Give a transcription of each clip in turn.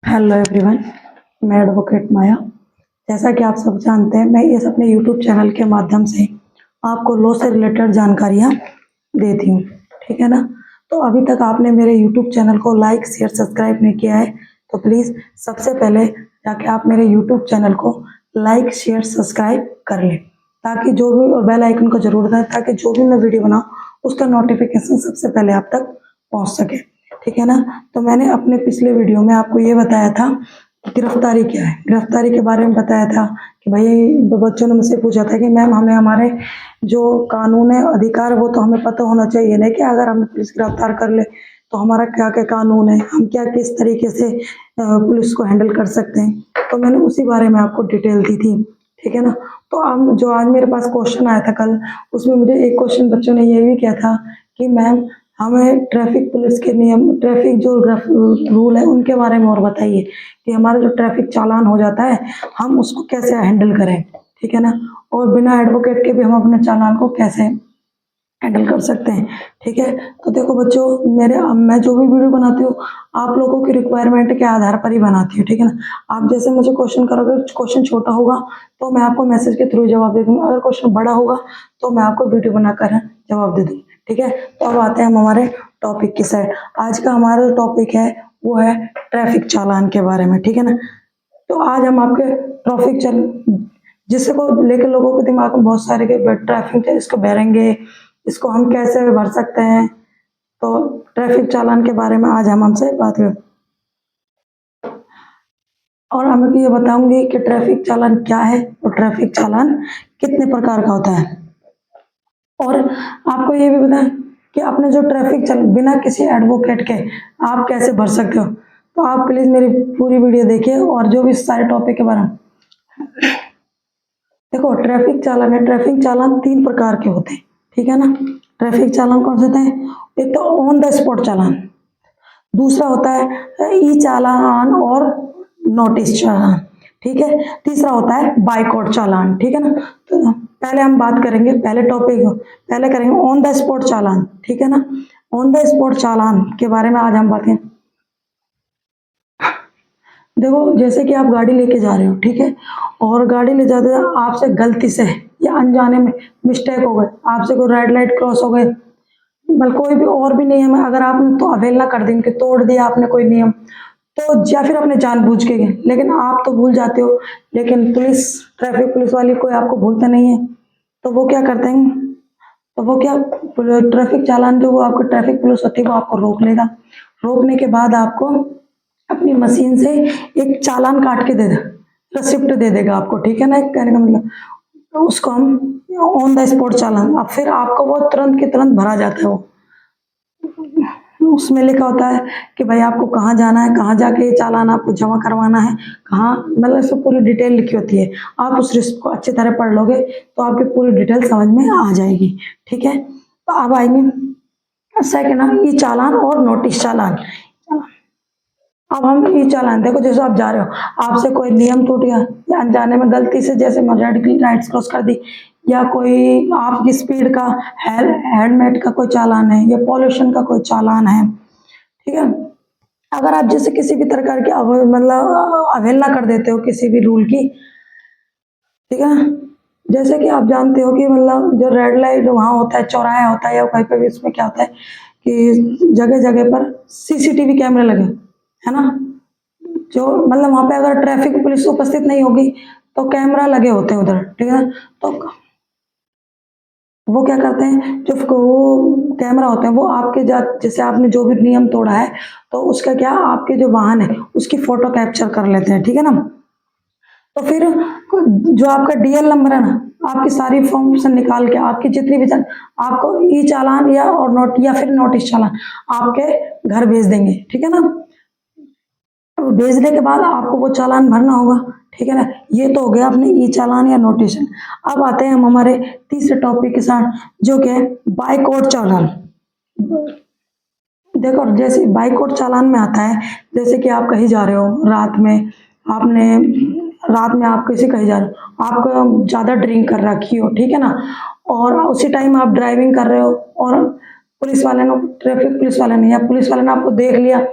Hello everyone, मैं advocate माया। जैसा कि आप सब जानते हैं, मैं इस अपने यूट्यूब चैनल के माध्यम से आपको लॉ से रिलेटेड जानकारियाँ देती हूँ, ठीक है ना। तो अभी तक आपने मेरे यूट्यूब चैनल को लाइक शेयर सब्सक्राइब नहीं किया है तो प्लीज़ सबसे पहले जाके आप मेरे यूट्यूब चैनल को लाइक शेयर सब्सक्राइब कर लें, ताकि जो भी, और बेल आइकन को जरूर दबाएं ताकि जो भी मैं वीडियो बनाऊँ उसका नोटिफिकेशन सबसे पहले आप तक पहुँच सके, ठीक है ना। तो मैंने अपने पिछले वीडियो में आपको ये बताया था कि गिरफ्तारी क्या है, गिरफ्तारी के बारे में बताया था कि भाई बच्चों ने मुझसे पूछा था कि मैम हमें हमारे जो कानून है अधिकार वो तो हमें पता होना चाहिए ना, कि अगर हमें पुलिस गिरफ्तार कर ले तो हमारा क्या क्या कानून है, हम क्या किस तरीके से पुलिस को हैंडल कर सकते हैं। तो मैंने उसी बारे में आपको डिटेल दी थी, ठीक है ना। तो अब जो आज मेरे पास क्वेश्चन आया था कल, उसमें मुझे एक क्वेश्चन बच्चों ने ये भी किया था कि मैम हमें ट्रैफिक पुलिस के नियम, ट्रैफिक जो रूल है उनके बारे में और बताइए कि हमारा जो ट्रैफिक चालान हो जाता है हम उसको कैसे हैंडल करें, ठीक है ना। और बिना एडवोकेट के भी हम अपने चालान को कैसे हैंडल कर सकते हैं, ठीक है। तो देखो बच्चों, मैं जो भी वीडियो बनाती हूँ आप लोगों की रिक्वायरमेंट के आधार पर ही बनाती हूँ, ठीक है ना। आप जैसे मुझे क्वेश्चन करोगे, क्वेश्चन छोटा होगा तो मैं आपको मैसेज के थ्रू जवाब दे दूँगी, अगर क्वेश्चन बड़ा होगा तो मैं आपको वीडियो बनाकर जवाब दे दूँगी, ठीक है। तो अब आते हैं हम हमारे टॉपिक की साइड। आज का हमारा टॉपिक है वो है ट्रैफिक चालान के बारे में, ठीक है ना। तो आज हम आपके ट्रैफिक जिसको लेकर लोगों के दिमाग में बहुत सारे के ट्रैफिक इसको भरेंगे, इसको हम कैसे भर सकते हैं। तो ट्रैफिक चालान के बारे में आज हम हमसे बात करें और मैं आपको ये बताऊंगी कि ट्रैफिक चालान क्या है और ट्रैफिक चालान कितने प्रकार का होता है। और आपको ये भी बताएं कि आपने जो ट्रैफिक चालान बिना किसी एडवोकेट के आप कैसे भर सकते हो। तो आप प्लीज मेरी पूरी वीडियो देखिए और जो भी सारे टॉपिक के बारे में देखो। ट्रैफिक चालान है, ट्रैफिक चालान 3 प्रकार के होते हैं, ठीक है ना। ट्रैफिक चालान कौन से होते हैं? एक तो ऑन द स्पॉट चालान, दूसरा होता है ई चालान और नोटिस चालान, ठीक है। तीसरा होता है बाइकआउट चालान, ठीक है ना। तो पहले हम बात करेंगे, पहले टॉपिक पहले करेंगे ऑन द स्पॉट चालान, ठीक है ना। ऑन द स्पॉट चालान के बारे में आज हम बात करें। देखो, जैसे कि आप गाड़ी लेके जा रहे हो, ठीक है, और गाड़ी ले जाते हैं आपसे गलती से या अनजाने में मिस्टेक हो गए, आपसे कोई रेड लाइट क्रॉस हो गए, बल्कि कोई भी और भी नियम है, अगर आपने तो अवहेलना कर दी, तोड़ दिया आपने कोई नियम, तो या फिर अपने जानबूझ के गए, लेकिन आप तो भूल जाते हो, लेकिन पुलिस, ट्रैफिक पुलिस वाली कोई आपको भूलता नहीं है। तो वो क्या करते हैं, तो वो क्या, ट्रैफिक चालान जो वो आपको ट्रैफिक पुलिस होती है वो आपको रोक लेगा। रोकने के बाद आपको अपनी मशीन से एक चालान काट के दे दे, रिसिप्ट दे देगा आपको, ठीक है ना। एक कहने का मतलब, तो उसको हम ऑन द स्पॉट चालान, अब फिर आपको वो तुरंत के तुरंत भरा जाता है। वो उसमें लिखा होता है कि भाई आपको कहाँ जाना है, कहाँ जाके ये चालान आपको जमा करवाना है, कहाँ, मतलब इसमें पूरी डिटेल लिखी होती है। आप उस रिसिप्ट को अच्छी तरह पढ़ लोगे तो आपकी पूरी डिटेल समझ में आ जाएगी, ठीक है। तो अब आएंगे सेकेंड हम ई चालान और नोटिस चालान। अब हम ई चालान, देखो जैसे आप जा रहे हो, आपसे कोई नियम टूट गया या अनजाने में गलती से जैसे रेड लाइट्स क्रॉस कर दी, या कोई आपकी स्पीड का, हेलमेट का कोई चालान है, या पॉल्यूशन का कोई चालान है, ठीक है। अगर आप जैसे किसी भी प्रकार की मतलब अवहेलना कर देते हो किसी भी रूल की, ठीक है ना। जैसे कि आप जानते हो कि मतलब जो रेड लाइट वहाँ होता है, चौराहा होता है या कहीं पे भी, इसमें क्या होता है कि जगह जगह पर सीसीटीवी कैमरे लगे, है ना। जो मतलब वहाँ पे अगर ट्रैफिक पुलिस उपस्थित नहीं होगी तो कैमरा लगे होते हैं उधर, ठीक है। तो वो क्या करते हैं, जो वो कैमरा होते हैं वो आपके जैसे आपने जो भी नियम तोड़ा है तो उसका क्या, आपके जो वाहन है उसकी फोटो कैप्चर कर लेते हैं, ठीक है ना। तो फिर जो आपका डीएल नंबर है ना, आपकी सारी फॉर्म से निकाल के आपकी जितनी भी आपको ई चालान या और नोट या फिर नोटिस चालान आपके घर भेज देंगे, ठीक है ना। तो भेजने के बाद आपको वो चालान भरना होगा, ठीक है ना। ये तो हो गया अपने ई चालान या नोटिस। अब आते हैं हम हमारे तीसरे टॉपिक के साथ, जो कि बाइकआउट चालान। देखो, जैसे बाइकआउट चालान में आता है, जैसे कि आप कहीं जा रहे हो रात में, आपने रात में आप किसी कहीं जा रहे हो, आपको ज़्यादा ड्रिंक कर रखी हो, ठीक है ना, और उसी टाइम आप ड्राइविंग कर रहे हो और पुलिस वाले ने, ट्रैफिक पुलिस वाले ने या पुलिस वाले ने आपको देख लिया,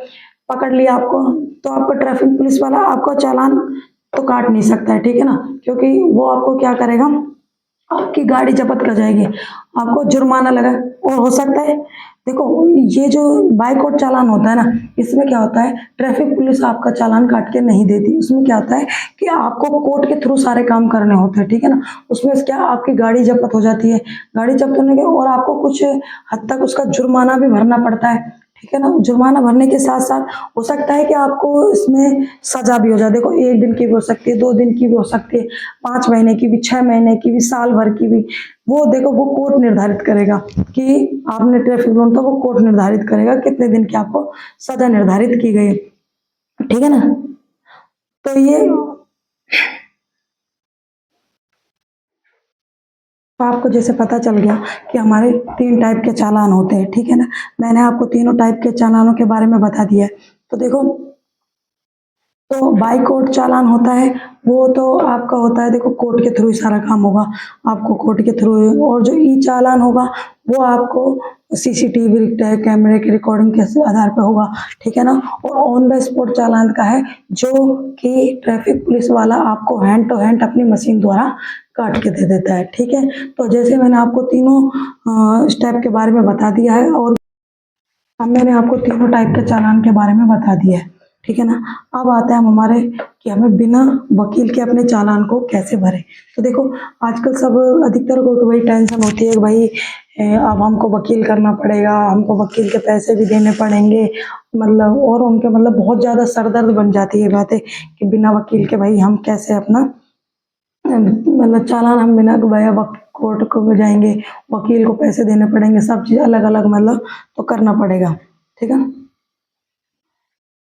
पकड़ लिया आपको, तो आपका ट्रैफिक पुलिस वाला आपका चालान तो काट नहीं सकता है, ठीक है ना, क्योंकि वो आपको क्या करेगा, आपकी गाड़ी जब्त कर जाएगी, आपको जुर्माना लगा। और हो सकता है, देखो ये जो बाइकआउट चालान होता है ना, इसमें क्या होता है, ट्रैफिक पुलिस आपका चालान काट के नहीं देती। उसमें क्या होता है कि आपको कोर्ट के थ्रू सारे काम करने होते हैं, ठीक है ना। उसमें क्या, आपकी गाड़ी जब्त हो जाती है, गाड़ी जब्त होने के और आपको कुछ हद तक उसका जुर्माना भी भरना पड़ता है, ठीक है ना। जुर्माना भरने के साथ साथ हो सकता है कि आपको इसमें सजा भी हो जाए। देखो 1 दिन की भी हो सकती है, 2 दिन की भी हो सकती है, 5 महीने की भी, 6 महीने की भी, साल भर की भी। वो देखो वो कोर्ट निर्धारित करेगा कि आपने ट्रैफिक रूल, तो वो कोर्ट निर्धारित करेगा कितने दिन की आपको सजा निर्धारित की गई है, ठीक है ना। तो ये आपको जैसे पता चल गया कि हमारे 3 टाइप के चालान होते हैं, ठीक है ना। मैंने आपको तीनों टाइप के चालानों के बारे में बता दिया है। तो देखो, तो बाई कोर्ट चालान होता है, वो तो आपका होता है, देखो कोर्ट के थ्रू ही सारा काम होगा, आपको कोर्ट के थ्रू। और जो ई चालान होगा वो आपको सीसीटीवी कैमरे की रिकॉर्डिंग के आधार पर होगा, ठीक है ना। और ऑन द स्पॉट चालान का है, जो कि ट्रैफिक पुलिस वाला आपको हैंड टू हैंड अपनी मशीन द्वारा काट के दे देता है, ठीक है। तो जैसे मैंने आपको तीनों स्टेप के बारे में बता दिया है, और अब मैंने आपको तीनों टाइप के चालान के बारे में बता दिया है, ठीक है ना। अब आते हैं हम हमारे कि हमें बिना वकील के अपने चालान को कैसे भरें। तो देखो, आजकल सब अधिकतर को तो वही टेंशन होती है कि भाई अब हमको वकील करना पड़ेगा, हमको वकील के पैसे भी देने पड़ेंगे, मतलब और उनके मतलब बहुत ज़्यादा सरदर्द बन जाती है बातें कि बिना वकील के भाई हम कैसे अपना मतलब चालान हम बिना गवाया वक्त कोर्ट को में जाएंगे, वकील को पैसे देने पड़ेंगे, सब चीज़ अलग अलग मतलब तो करना पड़ेगा, ठीक है।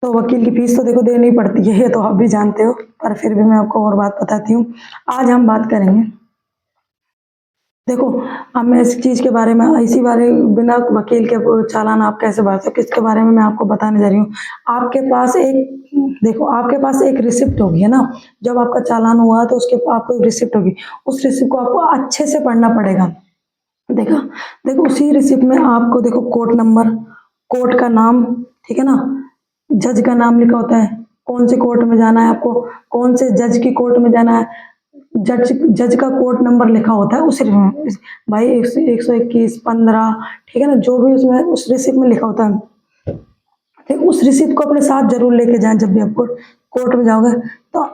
तो वकील की फीस तो देखो देनी पड़ती है, ये तो आप भी जानते हो, पर फिर भी मैं आपको और बात बताती हूँ। आज हम बात करेंगे, देखो अब मैं इस चीज़ के बारे में, इसी बारे बिना वकील के चालान आप कैसे भर सकते हो, किसके बारे में मैं आपको बताने जा रही हूँ। आपके पास एक, देखो आपके पास एक रिसिप्ट होगी, है ना। जब आपका चालान हुआ तो उसके आपको एक रिसिप्ट होगी, उस रिसिप्ट को आपको अच्छे से पढ़ना पड़ेगा। देखा, देखो उसी रिसिप्ट में आपको देखो कोर्ट नंबर, कोर्ट का नाम, ठीक है ना, जज का नाम लिखा होता है, कौन से कोर्ट में जाना है आपको, कौन से जज की कोर्ट में जाना है, जज जज का कोर्ट नंबर लिखा होता है उस भाई 121 15, ठीक है ना, जो भी उसमें उस रिसिप्ट में लिखा होता है, ठीक। उस रिसिप्ट को अपने साथ जरूर लेके जाएं जब भी आप कोर्ट में जाओगे। तो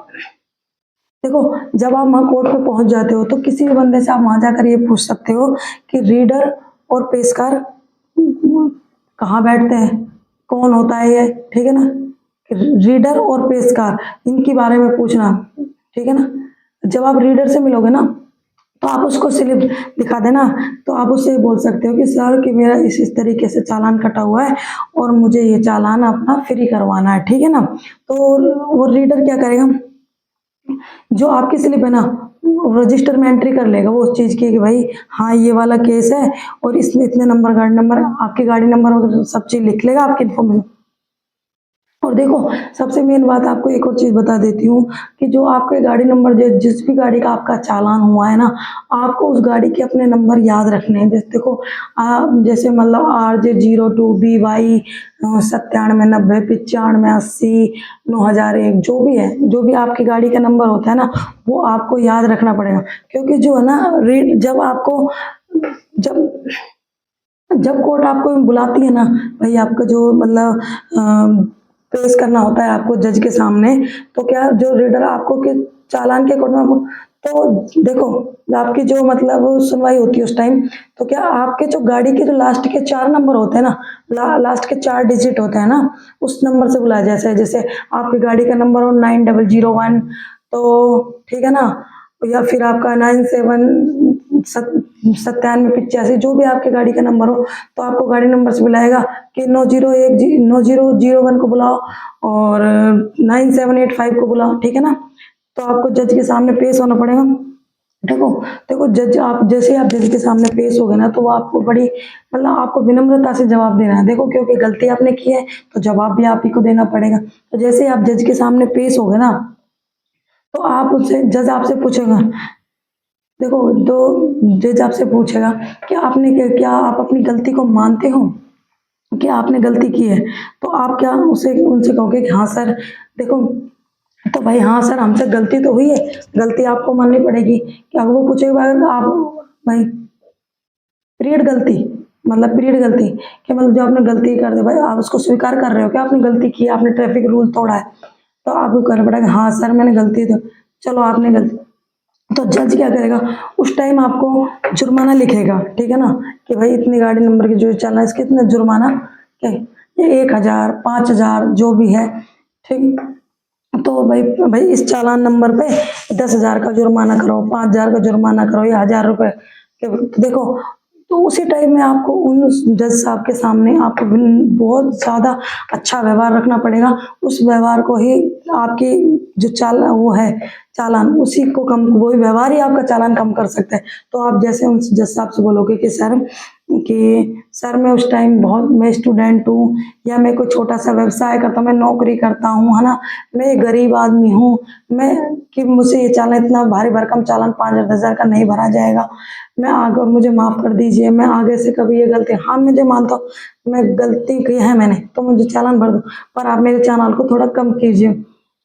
देखो, जब आप वहाँ कोर्ट पे पहुंच जाते हो तो किसी भी बंदे से आप वहां जाकर ये पूछ सकते हो कि रीडर और पेशकार कहाँ बैठते हैं, कौन होता है ये, ठीक है ना। रीडर और पेशकार इनके बारे में पूछना, ठीक है ना। जब आप रीडर से मिलोगे ना, तो आप उसको स्लिप दिखा देना, तो आप उससे बोल सकते हो कि सर कि मेरा इस तरीके से चालान कटा हुआ है और मुझे ये चालान अपना फ्री करवाना है, ठीक है ना। तो वो रीडर क्या करेगा, जो आपकी स्लिप है ना, रजिस्टर में एंट्री कर लेगा वो उस चीज़ की कि भाई हाँ ये वाला केस है, और इसमें इतने नंबर, गाड़ी नंबर, आपकी गाड़ी नंबर वगैरह सब चीज़ लिख लेगा आपकी इन्फॉर्मेशन। और देखो, सबसे मेन बात आपको एक और चीज़ बता देती हूँ कि जो आपके गाड़ी नंबर, जिस भी गाड़ी का आपका चालान हुआ है ना, आपको उस गाड़ी के अपने नंबर याद रखने हैं। जैसे देखो जैसे मतलब RJ02BY 9790 95 80 9001, जो भी है, जो भी आपकी गाड़ी का नंबर होता है ना, वो आपको याद रखना पड़ेगा। क्योंकि जो है ना, जब आपको, जब जब कोर्ट आपको बुलाती है ना, भाई आपका जो मतलब पेश करना होता है आपको जज के सामने, तो क्या जो रीडर आपको के चालान के कोर्ट में, तो देखो आपकी जो मतलब सुनवाई होती है उस टाइम, तो क्या आपके जो गाड़ी के जो लास्ट के 4 नंबर होते हैं ना, लास्ट के 4 डिजिट होते हैं ना, उस नंबर से बुलाया, जैसे जैसे आपकी गाड़ी का नंबर हो 9001, तो ठीक है ना, या फिर आपका 97 97 85, जो भी आपके गाड़ी का नंबर हो, तो आपको गाड़ी नंबर से बुलाएगा कि 9001 को बुलाओ और 9785 को बुलाओ, ठीक है ना। तो आपको जज के सामने पेश होना पड़ेगा। देखो, देखो जज, आप जैसे आप जज के सामने पेश हो गए ना, तो वो आपको बड़ी मतलब आपको विनम्रता से जवाब देना है। देखो क्योंकि गलती आपने की है तो जवाब भी आप ही को देना पड़ेगा। तो जैसे आप जज के सामने पेश हो गए ना, तो आप उससे, जज आपसे पूछेगा, देखो तो जज आपसे पूछेगा कि आपने क्या, क्या आप अपनी गलती को मानते हो, कि आपने गलती की है, तो आप क्या उसे उनसे कहोगे कि हाँ सर देखो, तो भाई हाँ सर हमसे गलती तो हुई है, गलती आपको माननी पड़ेगी। क्या वो पूछेगा आप भाई पीरियड गलती, मतलब पीरियड गलती कि मतलब जो आपने गलती कर दी भाई आप उसको स्वीकार कर रहे हो कि आपने गलती की, आपने ट्रैफिक रूल तोड़ा है, तो आपको कहना पड़ेगा हाँ सर मैंने गलती तो चलो आपने गलती। तो जज क्या करेगा उस टाइम आपको जुर्माना लिखेगा, ठीक है ना, कि भाई इतनी गाड़ी नंबर की जो चलना है इसके इतना जुर्माना, क्या ये 1,000 5,000 जो भी है, ठीक। तो भाई भाई इस चालान नंबर पे 10,000 का जुर्माना करो, 5,000 का जुर्माना करो या 1,000 रुपए देखो। तो उसी टाइम में आपको उन जज साहब के सामने आपको बहुत ज़्यादा अच्छा व्यवहार रखना पड़ेगा। उस व्यवहार को ही आपकी जो वो है चालान उसी को कम, वही व्यवहार ही आपका चालान कम कर सकता है। तो आप जैसे उन जज साहब से बोलोगे कि सर मैं उस टाइम बहुत मैं स्टूडेंट हूँ या मैं कोई छोटा सा व्यवसाय करता हूँ, मैं नौकरी करता हूँ, है ना, मैं एक गरीब आदमी हूँ, मैं कि मुझसे ये चालान इतना भारी भरकम चालान 5,000 10,000 का नहीं भरा जाएगा, मैं आगे मुझे माफ़ कर दीजिए, मैं आगे से कभी ये गलती, हाँ मुझे मानता हूँ मैं गलती की है मैंने, तो मुझे चालान भर दो, पर आप मेरे चालान को थोड़ा कम कीजिए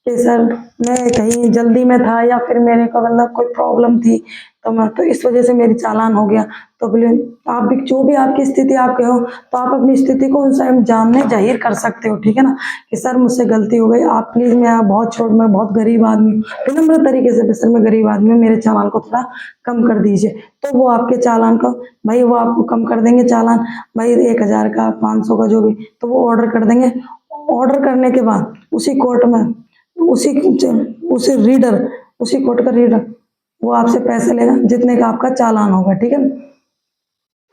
कि सर मैं कहीं जल्दी में था या फिर मेरे को मतलब कोई प्रॉब्लम थी, तो मैं तो इस वजह से मेरी चालान हो गया। तो बोले आप भी जो भी आपकी स्थिति आपके हो, तो आप अपनी स्थिति को उनसे सामने जाहिर कर सकते हो, ठीक है ना, कि सर मुझसे गलती हो गई, आप प्लीज़ मैं बहुत गरीब आदमी हूँ, विनम्र तरीके से सर मैं गरीब आदमी हूँ, मेरे चालान को थोड़ा कम कर दीजिए। तो वो आपके चालान को भाई वो आपको कम कर देंगे चालान, भाई 1,000 का 500 का जो भी, तो वो ऑर्डर कर देंगे। ऑर्डर करने के बाद उसी कोर्ट में उसी उसी रीडर उसी कोर्ट का रीडर वो आपसे पैसे लेगा जितने का आपका चालान होगा, ठीक है।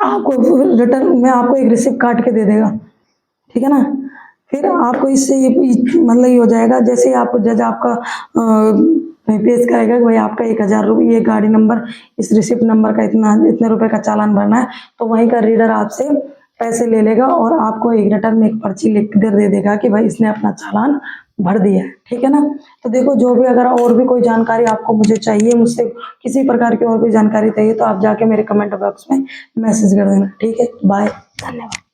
आपको रिटर्न में आपको एक रिसिप्ट काट के दे देगा, ठीक है ना। फिर आपको इससे ये मतलब ये हो जाएगा, जैसे ही आपको जज आपका पेश करेगा कि भाई आपका 1,000 रुपये ये गाड़ी नंबर इस रिसिप्ट नंबर का इतने रुपए का चालान भरना है, तो वहीं का रीडर आपसे पैसे ले लेगा और आपको एक रिटर्न में एक पर्ची लिख दे देगा कि भाई इसने अपना चालान भर दिया है, ठीक है ना। तो देखो जो भी अगर और भी कोई जानकारी आपको मुझे चाहिए, मुझसे किसी प्रकार की और भी जानकारी चाहिए, तो आप जाके मेरे कमेंट बॉक्स में मैसेज कर देना, ठीक है। बाय, धन्यवाद।